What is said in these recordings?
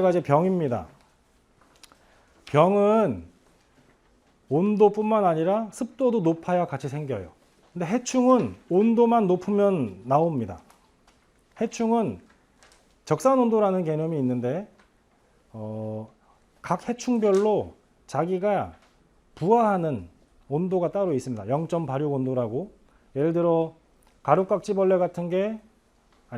번째가 이제 병입니다. 병은 온도뿐만 아니라 습도도 높아야 같이 생겨요. 근데 해충은 온도만 높으면 나옵니다. 해충은 적산온도라는 개념이 있는데 각 해충별로 자기가 부화하는 온도가 따로 있습니다. 0.86 온도라고. 예를 들어 가루깍지벌레 같은 게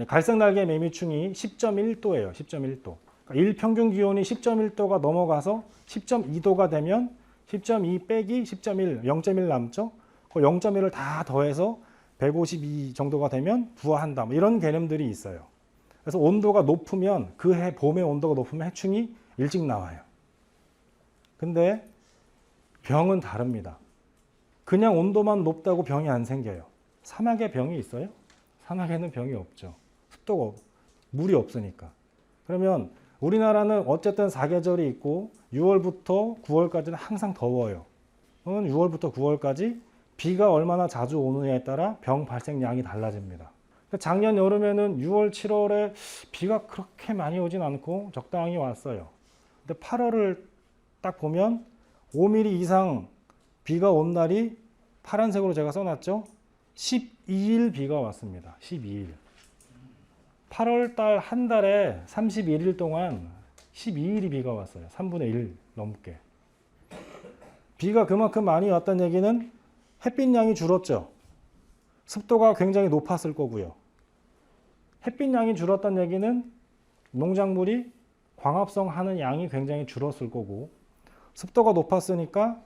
갈색날개 매미충이 10.1도예요. 10.1도. 그러니까 일평균 기온이 10.1도가 넘어가서 10.2도가 되면 10.2 빼기 10.1, 0.1 남죠. 그 0.1을 다 더해서 152 정도가 되면 부화한다. 뭐 이런 개념들이 있어요. 그래서 온도가 높으면 그 해 봄의 온도가 높으면 해충이 일찍 나와요. 근데 병은 다릅니다. 그냥 온도만 높다고 병이 안 생겨요. 사막에 병이 있어요? 사막에는 병이 없죠. 습도가 물이 없으니까. 그러면 우리나라는 어쨌든 사계절이 있고 6월부터 9월까지는 항상 더워요. 6월부터 9월까지 비가 얼마나 자주 오느냐에 따라 병 발생량이 달라집니다. 작년 여름에는 6월, 7월에 비가 그렇게 많이 오진 않고 적당히 왔어요. 근데 8월을 딱 보면 5mm 이상 비가 온 날이 파란색으로 제가 써놨죠. 12일 비가 왔습니다. 12일. 8월 달 한 달에 31일 동안 12일이 비가 왔어요. 3분의 1 넘게. 비가 그만큼 많이 왔다는 얘기는 햇빛량이 줄었죠. 습도가 굉장히 높았을 거고요. 햇빛량이 줄었다는 얘기는 농작물이 광합성 하는 양이 굉장히 줄었을 거고, 습도가 높았으니까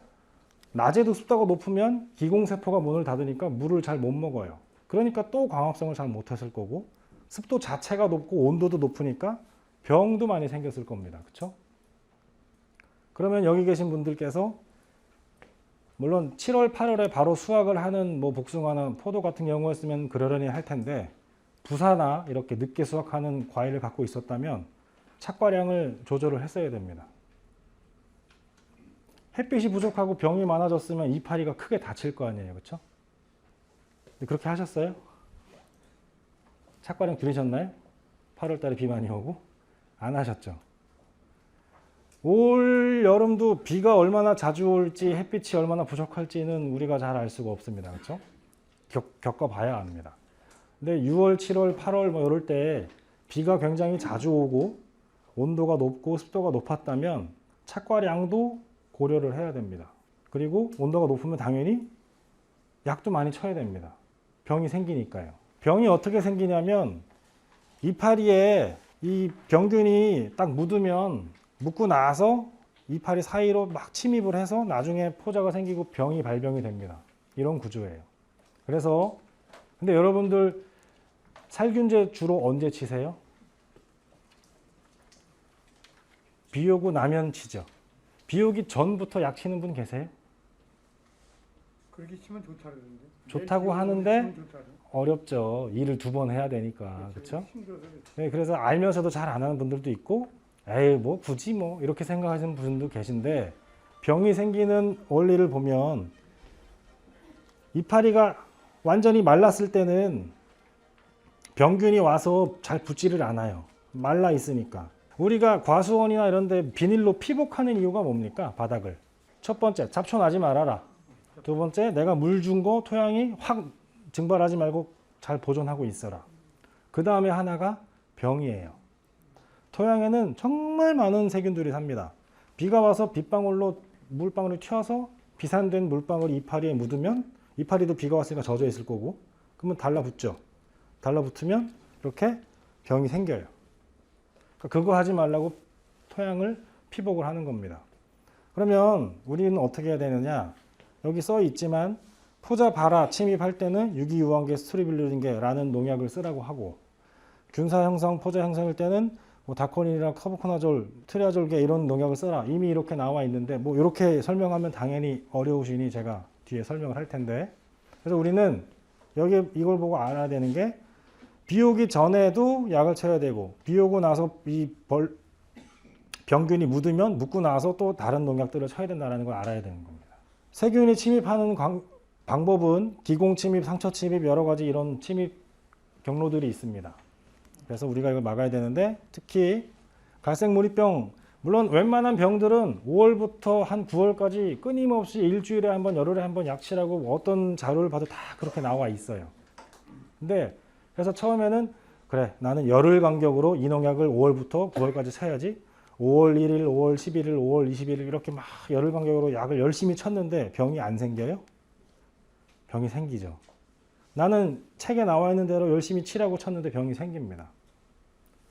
낮에도 습도가 높으면 기공세포가 문을 닫으니까 물을 잘 못 먹어요. 그러니까 또 광합성을 잘 못했을 거고, 습도 자체가 높고 온도도 높으니까 병도 많이 생겼을 겁니다. 그렇죠? 그러면 여기 계신 분들께서 물론 7월, 8월에 바로 수확을 하는 복숭아나 포도 같은 경우였으면 그러려니 할 텐데, 부사나 이렇게 늦게 수확하는 과일을 갖고 있었다면 착과량을 조절을 했어야 됩니다. 햇빛이 부족하고 병이 많아졌으면 이파리가 크게 다칠 거 아니에요. 그렇죠? 그렇게 하셨어요? 착과량 줄이셨나요? 8월 달에 비 많이 오고? 안 하셨죠? 올 여름도 비가 얼마나 자주 올지 햇빛이 얼마나 부족할지는 우리가 잘 알 수가 없습니다. 그렇죠? 겪어봐야 합니다. 근데 6월, 7월, 8월 뭐 이럴 때 비가 굉장히 자주 오고 온도가 높고 습도가 높았다면 착과량도 고려를 해야 됩니다. 그리고 온도가 높으면 당연히 약도 많이 쳐야 됩니다. 병이 생기니까요. 병이 어떻게 생기냐면 이파리에 이 병균이 딱 묻으면 묻고 나서 이파리 사이로 막 침입을 해서 나중에 포자가 생기고 병이 발병이 됩니다. 이런 구조예요. 그래서 근데 여러분들 살균제 주로 언제 치세요? 비 오고 나면 치죠. 비 오기 전부터 약 치는 분 계세요? 그렇게 치면 좋다는데. 좋다고 하는데 어렵죠. 일을 2번 해야 되니까. 그렇죠? 네, 그래서 알면서도 잘 안 하는 분들도 있고, 에이 뭐 굳이 뭐 이렇게 생각하시는 분도 계신데, 병이 생기는 원리를 보면 이파리가 완전히 말랐을 때는 병균이 와서 잘 붙지를 않아요. 말라 있으니까. 우리가 과수원이나 이런 데 비닐로 피복하는 이유가 뭡니까? 바닥을. 첫 번째, 잡초 나지 말아라. 두 번째, 내가 물 준 거 토양이 확 증발하지 말고 잘 보존하고 있어라. 그 다음에 하나가 병이에요. 토양에는 정말 많은 세균들이 삽니다. 비가 와서 빗방울로 물방울이 튀어서 비산된 물방울이 이파리에 묻으면 이파리도 비가 왔으니까 젖어 있을 거고, 그러면 달라붙죠. 달라붙으면 이렇게 병이 생겨요. 그거 하지 말라고 토양을 피복을 하는 겁니다. 그러면 우리는 어떻게 해야 되느냐? 여기 써 있지만 포자 발화 침입할 때는 유기유황계 스트리빌루린계라는 농약을 쓰라고 하고, 균사 형성, 포자 형성일 때는 다코닌이나 카보코나졸, 트리아졸계 이런 농약을 써라. 이미 이렇게 나와 있는데 이렇게 설명하면 당연히 어려우시니 제가 뒤에 설명을 할 텐데, 그래서 우리는 여기 이걸 보고 알아야 되는 게, 비 오기 전에도 약을 쳐야 되고, 비 오고 나서 이 병균이 묻으면 묻고 나서 또 다른 농약들을 쳐야 된다는 걸 알아야 되는 겁니다. 세균이 침입하는 방법은 기공 침입, 상처 침입, 여러 가지 이런 침입 경로들이 있습니다. 그래서 우리가 이걸 막아야 되는데, 특히 갈색무늬병, 물론 웬만한 병들은 5월부터 한 9월까지 끊임없이 일주일에 한 번, 열흘에 한 번 약치라고 어떤 자료를 봐도 다 그렇게 나와 있어요. 근데 그래서 처음에는 그래, 나는 열흘 간격으로 이 농약을 5월부터 9월까지 쳐야지. 5월 1일, 5월 11일, 5월 21일 이렇게 막 열흘 간격으로 약을 열심히 쳤는데 병이 안 생겨요? 병이 생기죠. 나는 책에 나와 있는 대로 열심히 치라고 쳤는데 병이 생깁니다.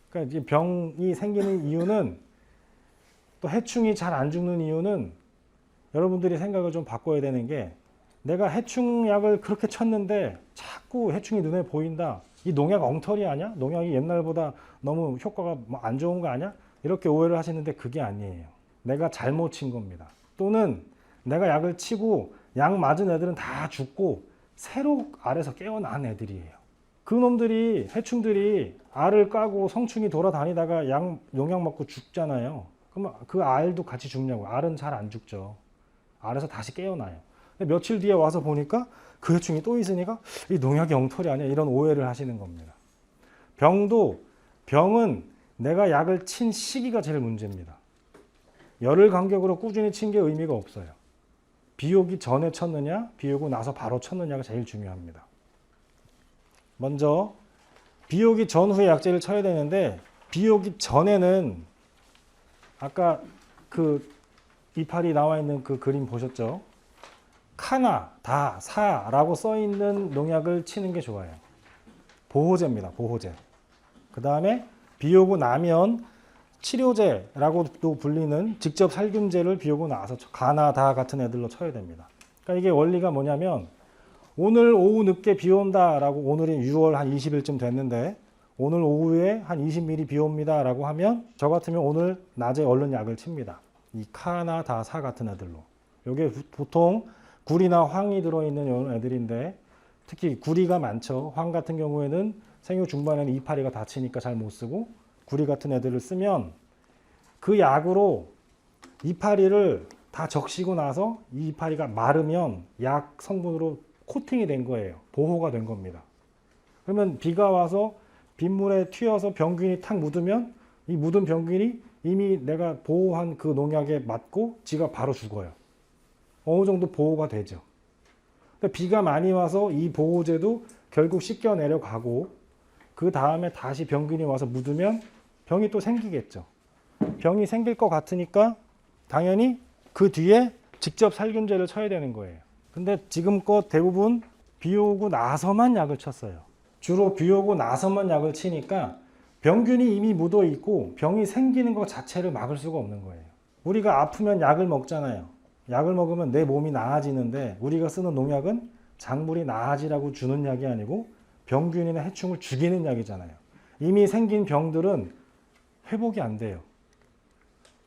그러니까 이 병이 생기는 이유는, 또 해충이 잘 안 죽는 이유는, 여러분들이 생각을 좀 바꿔야 되는 게, 내가 해충약을 그렇게 쳤는데 자꾸 해충이 눈에 보인다. 이 농약 엉터리 아니야? 농약이 옛날보다 너무 효과가 안 좋은 거 아니야? 이렇게 오해를 하시는데 그게 아니에요. 내가 잘못 친 겁니다. 또는 내가 약을 치고 약 맞은 애들은 다 죽고 새로 알에서 깨어난 애들이에요. 그 놈들이, 해충들이 알을 까고 성충이 돌아다니다가 농약 맞고 죽잖아요. 그럼 그 알도 같이 죽냐고. 알은 잘 안 죽죠. 알에서 다시 깨어나요. 근데 며칠 뒤에 와서 보니까 그 해충이 또 있으니까 이 농약이 엉터리 아니야, 이런 오해를 하시는 겁니다. 병은 내가 약을 친 시기가 제일 문제입니다. 열흘 간격으로 꾸준히 친 게 의미가 없어요. 비 오기 전에 쳤느냐, 비 오고 나서 바로 쳤느냐가 제일 중요합니다. 먼저 비 오기 전후에 약제를 쳐야 되는데, 비 오기 전에는 아까 그 이파리 나와 있는 그 그림 보셨죠? 카나, 다, 사라고 써 있는 농약을 치는 게 좋아요. 보호제입니다. 보호제. 그 다음에 비 오고 나면 치료제라고도 불리는 직접 살균제를 비 오고 나서 가나, 다 같은 애들로 쳐야 됩니다. 그러니까 이게 원리가 뭐냐면, 오늘 오후 늦게 비 온다라고, 오늘이 6월 한 20일쯤 됐는데 오늘 오후에 한 20mm 비 옵니다 라고 하면, 저 같으면 오늘 낮에 얼른 약을 칩니다. 이 카나, 다, 사 같은 애들로. 이게 보통 구리나 황이 들어있는 이런 애들인데, 특히 구리가 많죠. 황 같은 경우에는 생육 중반에는 이파리가 다치니까 잘 못 쓰고, 구리 같은 애들을 쓰면 그 약으로 이파리를 다 적시고 나서 이 이파리가 마르면 약 성분으로 코팅이 된 거예요. 보호가 된 겁니다. 그러면 비가 와서 빗물에 튀어서 병균이 탁 묻으면 이 묻은 병균이 이미 내가 보호한 그 농약에 맞고 지가 바로 죽어요. 어느 정도 보호가 되죠. 근데 비가 많이 와서 이 보호제도 결국 씻겨 내려가고, 그 다음에 다시 병균이 와서 묻으면 병이 또 생기겠죠. 병이 생길 것 같으니까 당연히 그 뒤에 직접 살균제를 쳐야 되는 거예요. 근데 지금껏 대부분 비 오고 나서만 약을 쳤어요. 주로 비 오고 나서만 약을 치니까 병균이 이미 묻어 있고 병이 생기는 것 자체를 막을 수가 없는 거예요. 우리가 아프면 약을 먹잖아요. 약을 먹으면 내 몸이 나아지는데, 우리가 쓰는 농약은 작물이 나아지라고 주는 약이 아니고 병균이나 해충을 죽이는 약이잖아요. 이미 생긴 병들은 회복이 안 돼요.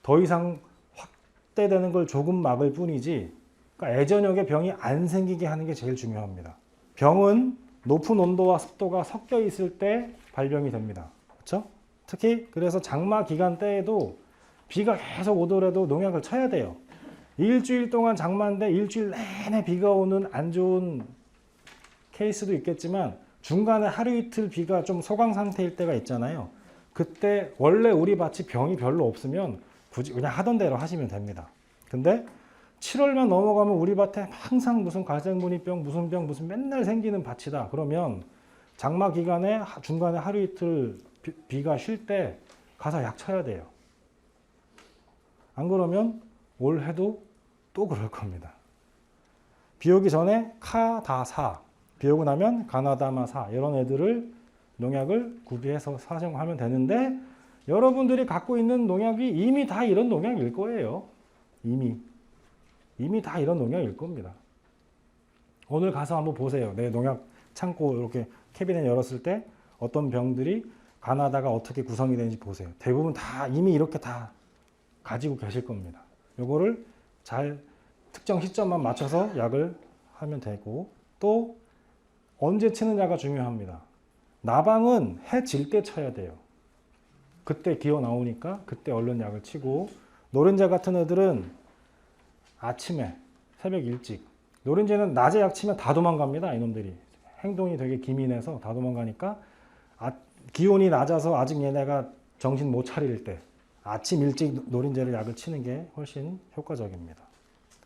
더 이상 확대되는 걸 조금 막을 뿐이지, 그러니까 애저녁에 병이 안 생기게 하는 게 제일 중요합니다. 병은 높은 온도와 습도가 섞여 있을 때 발병이 됩니다. 그렇죠? 특히 그래서 장마 기간 때에도 비가 계속 오더라도 농약을 쳐야 돼요. 일주일 동안 장마인데 일주일 내내 비가 오는 안 좋은 케이스도 있겠지만, 중간에 하루 이틀 비가 좀 소강 상태일 때가 있잖아요. 그때 원래 우리 밭이 병이 별로 없으면 굳이 그냥 하던 대로 하시면 됩니다. 근데 7월만 넘어가면 우리 밭에 항상 무슨 갈색무늬병, 무슨 병, 무슨 맨날 생기는 밭이다. 그러면 장마 기간에 중간에 하루 이틀 비가 쉴 때 가서 약 쳐야 돼요. 안 그러면 올해도 또 그럴 겁니다. 비 오기 전에 카, 다, 사, 비 오고 나면 가나다마, 사, 이런 애들을 농약을 구비해서 사용하면 되는데, 여러분들이 갖고 있는 농약이 이미 다 이런 농약일 거예요. 이미 다 이런 농약일 겁니다. 오늘 가서 한번 보세요. 내 농약 창고 이렇게 캐비넷 열었을 때 어떤 병들이 가나다가 어떻게 구성이 되는지 보세요. 대부분 다 이미 이렇게 다 가지고 계실 겁니다. 요거를 잘 특정 시점만 맞춰서 약을 하면 되고, 또 언제 치느냐가 중요합니다. 나방은 해 질 때 쳐야 돼요. 그때 기어 나오니까 그때 얼른 약을 치고, 노른자 같은 애들은 아침에 새벽 일찍, 노른자는 낮에 약 치면 다 도망갑니다. 이놈들이 행동이 되게 기민해서 다 도망가니까 기온이 낮아서 아직 얘네가 정신 못 차릴 때, 아침 일찍 노린재를 약을 치는 게 훨씬 효과적입니다.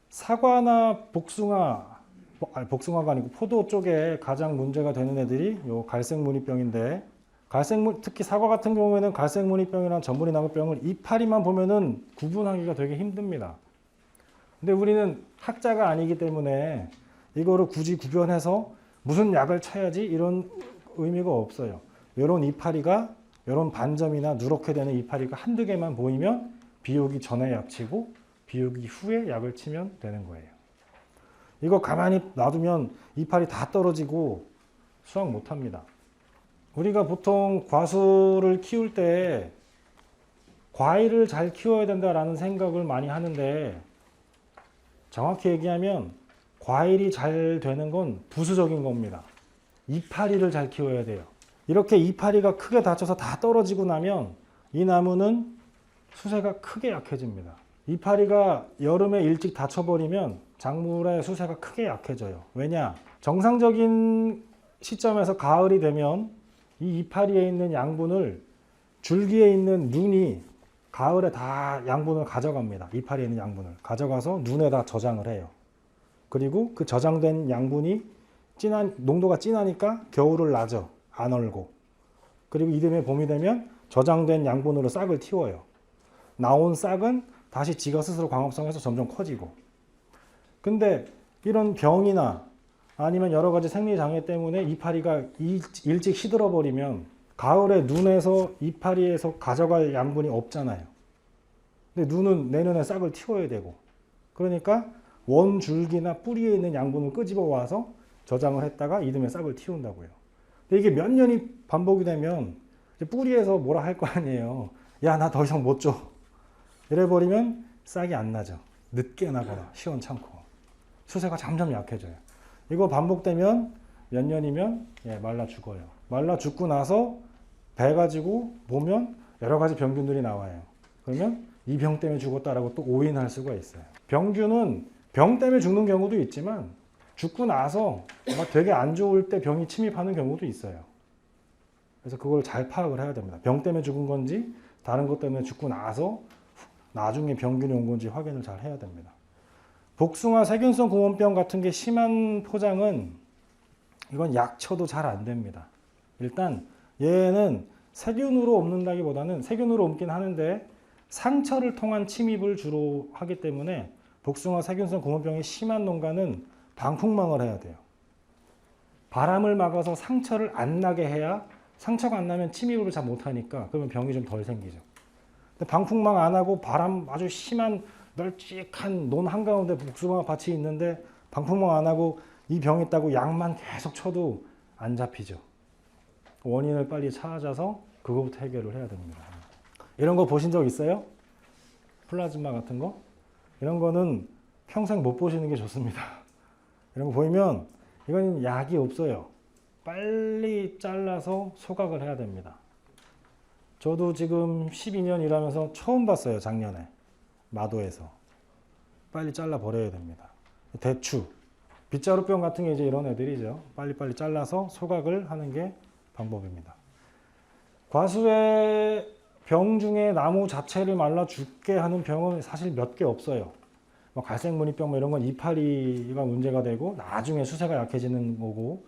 사과나 복숭아가 아니고 포도 쪽에 가장 문제가 되는 애들이 요 갈색무늬병인데, 특히 사과 같은 경우에는 갈색무늬병이나 전분이나무병을 이파리만 보면은 구분하기가 되게 힘듭니다. 근데 우리는 학자가 아니기 때문에 이거를 굳이 구별해서 무슨 약을 쳐야지 이런 의미가 없어요. 이런 이파리가, 이런 반점이나 누렇게 되는 이파리가 한두 개만 보이면 비오기 전에 약 치고 비오기 후에 약을 치면 되는 거예요. 이거 가만히 놔두면 이파리 다 떨어지고 수확 못 합니다. 우리가 보통 과수를 키울 때 과일을 잘 키워야 된다라는 생각을 많이 하는데, 정확히 얘기하면 과일이 잘 되는 건 부수적인 겁니다. 이파리를 잘 키워야 돼요. 이렇게 이파리가 크게 다쳐서 다 떨어지고 나면 이 나무는 수세가 크게 약해집니다. 이파리가 여름에 일찍 다쳐버리면 작물의 수세가 크게 약해져요. 왜냐? 정상적인 시점에서 가을이 되면 이 이파리에 있는 양분을, 줄기에 있는 눈이 가을에 다 양분을 가져갑니다. 이파리에 있는 양분을 가져가서 눈에다 저장을 해요. 그리고 그 저장된 양분이 농도가 진하니까 겨울을 나죠. 안 얼고. 그리고 이듬해 봄이 되면 저장된 양분으로 싹을 틔워요. 나온 싹은 다시 지가 스스로 광합성해서 점점 커지고. 근데 이런 병이나 아니면 여러 가지 생리장애 때문에 이파리가 일찍 시들어 버리면 가을에 눈에서 이파리에서 가져갈 양분이 없잖아요. 근데 눈은 내년에 싹을 틔워야 되고, 그러니까 원줄기나 뿌리에 있는 양분을 끄집어 와서 저장을 했다가 이듬해 싹을 틔운다고요. 근데 이게 몇 년이 반복이 되면 이제 뿌리에서 뭐라 할 거 아니에요. 야, 나 더 이상 못 줘. 이래버리면 싹이 안 나죠. 늦게 나거나 시원찮고 수세가 점점 약해져요. 이거 반복되면 몇 년이면 말라 죽어요. 말라 죽고 나서 배 가지고 보면 여러 가지 병균들이 나와요. 그러면 이 병 때문에 죽었다라고 또 오인할 수가 있어요. 병균은 병 때문에 죽는 경우도 있지만 죽고 나서 막 되게 안 좋을 때 병이 침입하는 경우도 있어요. 그래서 그걸 잘 파악을 해야 됩니다. 병 때문에 죽은 건지 다른 것 때문에 죽고 나서 나중에 병균이 온 건지 확인을 잘 해야 됩니다. 복숭아 세균성 구몬병 같은 게 심한 포장은 이건 약 쳐도 잘 안 됩니다. 일단 얘는 세균으로 옮는다기보다는, 세균으로 옮긴 하는데 상처를 통한 침입을 주로 하기 때문에 복숭아 세균성 구몬병이 심한 농가는 방풍망을 해야 돼요. 바람을 막아서 상처를 안 나게 해야, 상처가 안 나면 침입을 잘 못하니까 그러면 병이 좀 덜 생기죠. 근데 방풍망 안 하고 바람 아주 심한 널찍한 논 한가운데 복숭아 밭이 있는데 방풍망 안 하고 이 병 있다고 약만 계속 쳐도 안 잡히죠. 원인을 빨리 찾아서 그거부터 해결을 해야 됩니다. 이런 거 보신 적 있어요? 플라즈마 같은 거? 이런 거는 평생 못 보시는 게 좋습니다. 이런 거 보이면 이건 약이 없어요. 빨리 잘라서 소각을 해야 됩니다. 저도 지금 12년 일하면서 처음 봤어요. 작년에 마도에서. 빨리 잘라 버려야 됩니다. 대추, 빗자루병 같은 게 이제 이런 애들이죠. 빨리빨리 잘라서 소각을 하는 게 방법입니다. 과수의 병 중에 나무 자체를 말라 죽게 하는 병은 사실 몇 개 없어요. 뭐 갈색무늬병 이런 건 이파리가 문제가 되고 나중에 수세가 약해지는 거고,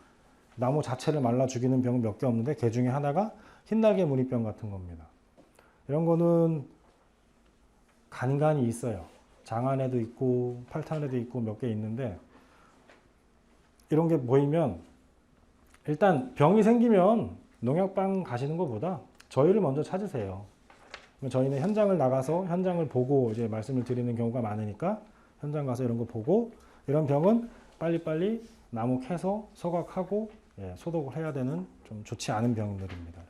나무 자체를 말라 죽이는 병은 몇 개 없는데 그 중에 하나가 흰날개 무늬병 같은 겁니다. 이런 거는 간간이 있어요. 장안에도 있고 팔탄에도 있고 몇 개 있는데, 이런 게 보이면 일단 병이 생기면 농약방 가시는 것보다 저희를 먼저 찾으세요. 저희는 현장을 나가서 현장을 보고 이제 말씀을 드리는 경우가 많으니까 현장 가서 이런 거 보고, 이런 병은 빨리빨리 나무 캐서 소각하고 소독을 해야 되는 좀 좋지 않은 병들입니다.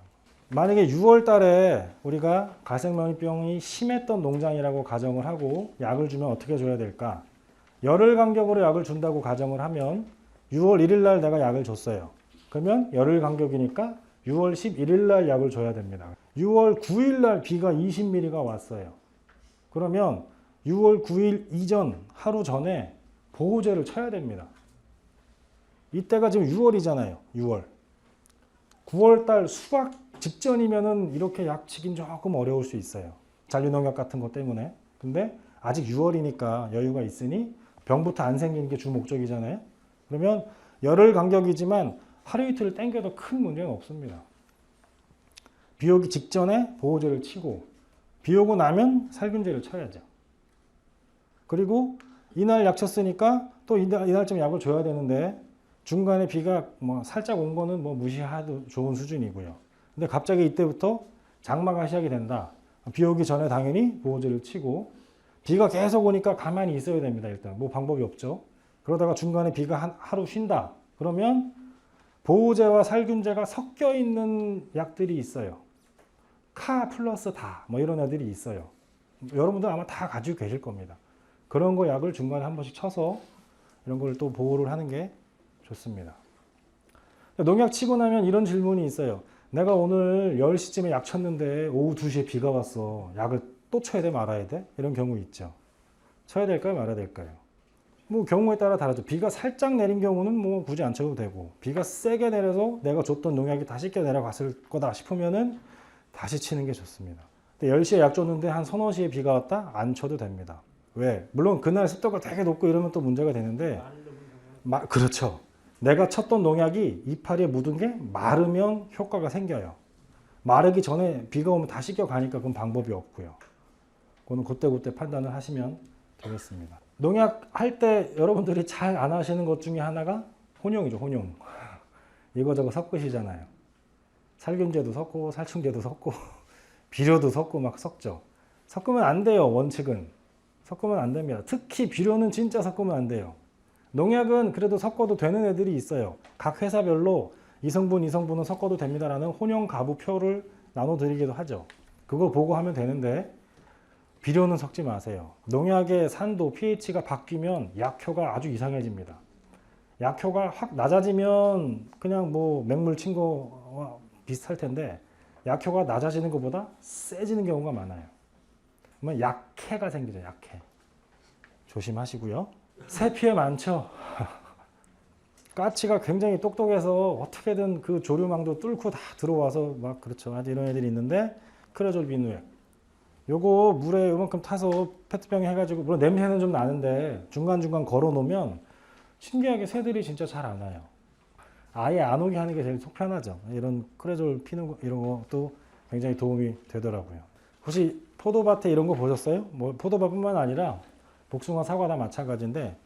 만약에 6월 달에 우리가 갈색무늬병이 심했던 농장이라고 가정을 하고 약을 주면 어떻게 줘야 될까? 열흘 간격으로 약을 준다고 가정을 하면 6월 1일 날 내가 약을 줬어요. 그러면 열흘 간격이니까 6월 11일 날 약을 줘야 됩니다. 6월 9일 날 비가 20mm가 왔어요. 그러면 6월 9일 이전 하루 전에 보호제를 쳐야 됩니다. 이때가 지금 6월이잖아요. 6월. 9월 달 수확 직전이면은 이렇게 약 치긴 조금 어려울 수 있어요. 잔류농약 같은 것 때문에. 근데 아직 6월이니까 여유가 있으니 병부터 안 생기는 게 주 목적이잖아요. 그러면 열흘 간격이지만 하루 이틀 땡겨도 큰 문제는 없습니다. 비 오기 직전에 보호제를 치고 비 오고 나면 살균제를 쳐야죠. 그리고 이날 약 쳤으니까 또 이날쯤 약을 줘야 되는데 중간에 비가 뭐 살짝 온 거는 뭐 무시해도 좋은 수준이고요. 근데 갑자기 이때부터 장마가 시작이 된다. 비 오기 전에 당연히 보호제를 치고 비가 계속 오니까 가만히 있어야 됩니다. 일단 뭐 방법이 없죠. 그러다가 중간에 비가 하루 쉰다. 그러면 보호제와 살균제가 섞여 있는 약들이 있어요. 카 플러스 다 뭐 이런 애들이 있어요. 여러분들 아마 다 가지고 계실 겁니다. 그런 거 약을 중간에 한 번씩 쳐서 이런 걸 또 보호를 하는 게 좋습니다. 농약 치고 나면 이런 질문이 있어요. 내가 오늘 10시쯤에 약 쳤는데 오후 2시에 비가 왔어. 약을 또 쳐야 돼 말아야 돼? 이런 경우 있죠. 쳐야 될까요 말아야 될까요? 뭐 경우에 따라 다르죠. 비가 살짝 내린 경우는 뭐 굳이 안 쳐도 되고 비가 세게 내려서 내가 줬던 농약이 다 씻겨 내려갔을 거다 싶으면은 다시 치는 게 좋습니다. 근데 10시에 약 줬는데 한 서너 시에 비가 왔다? 안 쳐도 됩니다. 왜? 물론 그날 습도가 되게 높고 이러면 또 문제가 되는데 그렇죠. 내가 쳤던 농약이 이파리에 묻은 게 마르면 효과가 생겨요. 마르기 전에 비가 오면 다 씻겨가니까 그건 방법이 없고요. 그거는 그때 판단을 하시면 되겠습니다. 농약 할 때 여러분들이 잘 안 하시는 것 중에 하나가 혼용이죠. 혼용. 이거저거 섞으시잖아요. 살균제도 섞고 살충제도 섞고 비료도 섞고 막 섞죠. 섞으면 안 돼요. 원칙은. 섞으면 안 됩니다. 특히 비료는 진짜 섞으면 안 돼요. 농약은 그래도 섞어도 되는 애들이 있어요. 각 회사별로 이 성분은 섞어도 됩니다라는 혼용 가부표를 나눠드리기도 하죠. 그거 보고 하면 되는데 비료는 섞지 마세요. 농약의 산도, pH가 바뀌면 약효가 아주 이상해집니다. 약효가 확 낮아지면 그냥 뭐 맹물 친 거와 비슷할 텐데 약효가 낮아지는 것보다 세지는 경우가 많아요. 그러면 약해가 생기죠. 약해. 조심하시고요. 새 피해 많죠. 까치가 굉장히 똑똑해서 어떻게든 그 조류망도 뚫고 다 들어와서 막 그렇죠. 아주 이런 애들이 있는데 크레졸 비누액. 요거 물에 요만큼 타서 페트병에 해가지고 물론 냄새는 좀 나는데 중간중간 걸어 놓으면 신기하게 새들이 진짜 잘 안 와요. 아예 안 오게 하는 게 제일 속 편하죠. 이런 크레졸 피는 거 이런 것도 굉장히 도움이 되더라고요. 혹시 포도밭에 이런 거 보셨어요? 뭐 포도밭뿐만 아니라 복숭아, 사과 다 마찬가지인데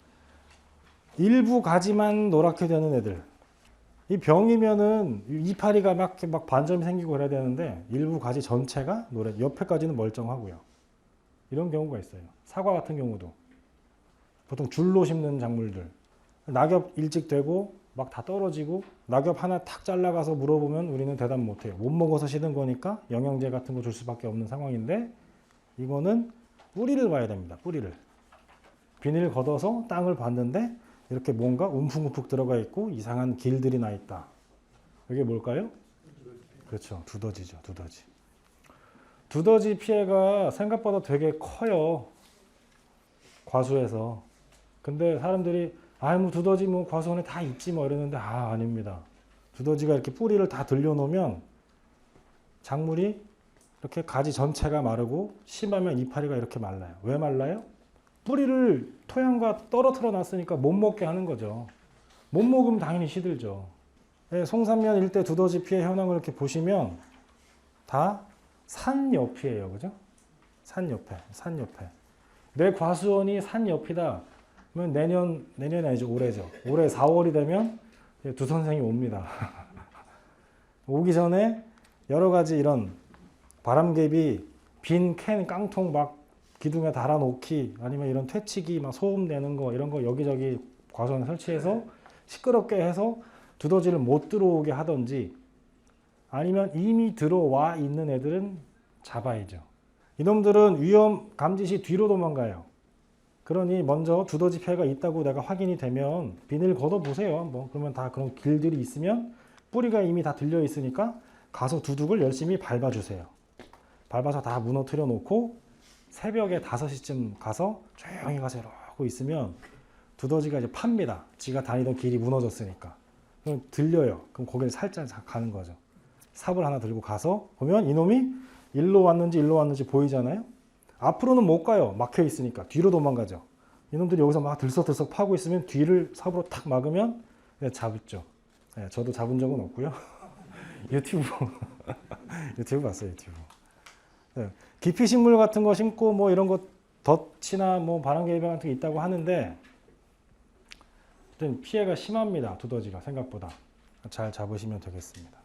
일부 가지만 노랗게 되는 애들. 이 병이면은 이파리가 막 반점이 생기고 그래야 되는데 일부 가지 전체가 노래, 옆에까지는 멀쩡하고요. 이런 경우가 있어요. 사과 같은 경우도 보통 줄로 심는 작물들 낙엽 일찍 되고 막 다 떨어지고 낙엽 하나 탁 잘라가서 물어보면 우리는 대답 못해요. 못 먹어서 시든 거니까 영양제 같은 거 줄 수밖에 없는 상황인데 이거는 뿌리를 봐야 됩니다. 뿌리를. 비닐 걷어서 땅을 봤는데 이렇게 뭔가 움푹움푹 들어가 있고 이상한 길들이 나 있다. 이게 뭘까요? 그렇죠. 두더지죠. 두더지. 두더지 피해가 생각보다 되게 커요. 과수에서. 근데 사람들이 뭐 두더지 뭐 과수원에 다 있지 뭐 이러는데 아닙니다. 두더지가 이렇게 뿌리를 다 들려놓으면 작물이 이렇게 가지 전체가 마르고 심하면 이파리가 이렇게 말라요. 왜 말라요? 뿌리를 토양과 떨어뜨려 놨으니까 못 먹게 하는 거죠. 못 먹으면 당연히 시들죠. 송산면 일대 두더지 피해 현황을 이렇게 보시면 다 산 옆이에요. 그죠? 산 옆에. 내 과수원이 산 옆이다. 그러면 내년이 아니죠. 올해죠. 올해 4월이 되면 두 선생이 옵니다. 오기 전에 여러 가지 이런 바람개비, 빈 캔, 깡통 막 기둥에 달아놓기 아니면 이런 퇴치기 막 소음 내는 거 이런 거 여기저기 과수원에 설치해서 시끄럽게 해서 두더지를 못 들어오게 하든지 아니면 이미 들어와 있는 애들은 잡아야죠. 이놈들은 위험 감지 시 뒤로 도망가요. 그러니 먼저 두더지 피해가 있다고 내가 확인이 되면 비닐 걷어 보세요. 한번. 그러면 다 그런 길들이 있으면 뿌리가 이미 다 들려 있으니까 가서 두둑을 열심히 밟아주세요. 밟아서 다 무너뜨려 놓고 새벽에 5시쯤 가서 조용히 가서 이러고 있으면 두더지가 이제 팝니다. 지가 다니던 길이 무너졌으니까. 그럼 들려요. 그럼 거기를 살짝 가는 거죠. 삽을 하나 들고 가서 보면 이놈이 일로 왔는지 보이잖아요. 앞으로는 못 가요. 막혀 있으니까. 뒤로 도망가죠. 이놈들이 여기서 막 들썩들썩 파고 있으면 뒤를 삽으로 탁 막으면 잡죠. 네, 저도 잡은 적은 없고요. 유튜브 봤어요. 유튜브. 네, 기피식물 같은 거 심고 뭐 이런 거 덫이나 뭐 바람개비 같은 게 있다고 하는데 피해가 심합니다. 두더지가 생각보다. 잘 잡으시면 되겠습니다.